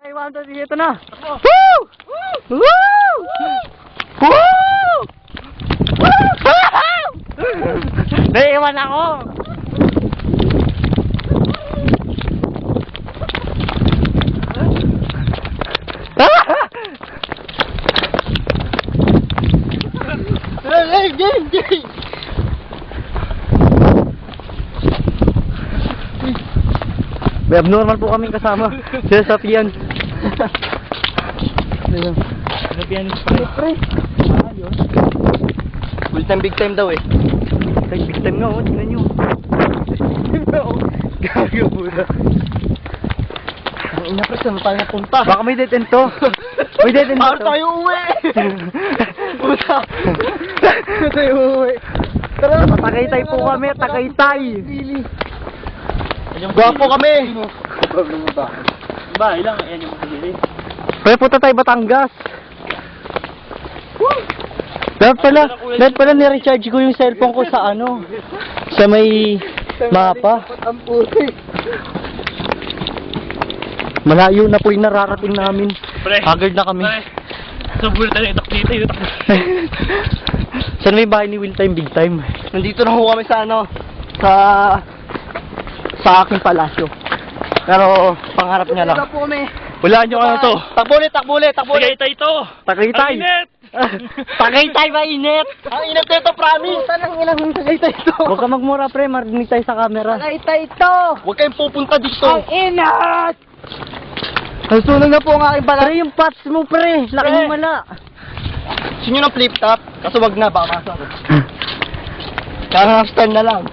Ay, 1, 2, 3, ito na! Woo! Woo! Woo! Naiiwan ako! Hey, game! May abnormal po kaming kasama. Sila sa Pian. Sabihan ni pre. Full time, big time daw eh. Big time nga, oh. Tingnan nyo. Gagyo po na. Ang ina pre, saan tayo napunta? Baka may dead end to. May dead end to. Para tayo uwi! Puta! Tayo uwi. Tara, Tagaytay po kami, Tagaytay! Gwapo kami! Ba, ilang yan yung pagkili. Pwede punta tayo Batangas. Dapat pala ni-recharge ko yung cellphone ko sa ano, sa may mapa. Malayo na po yung nararating namin. Haggard na kami. Subur tayo itak dito. Saan may bahay ni Will Time Big Time? Nandito na ho kami sa ano, sa aking palasyo. Pero pangarap niya lang. Wala nyo ano to. Takbo ulit. Tagaytay ito. Tagaytay. Ang init. Tagaytay mainit. Ang init ito, promise. Tanang ilang Tagaytay ito. Huwag ka magmura pre, marinig tayo sa camera. Tagaytay ito. Huwag kayong pupunta dito. Ang init. Nasunog na po ang aking balat. Pre, yung pots mo pre. Laki mo mala. Gusto nyo ng flip top? Kaso wag na, baka masarap. Kaya stand na lang.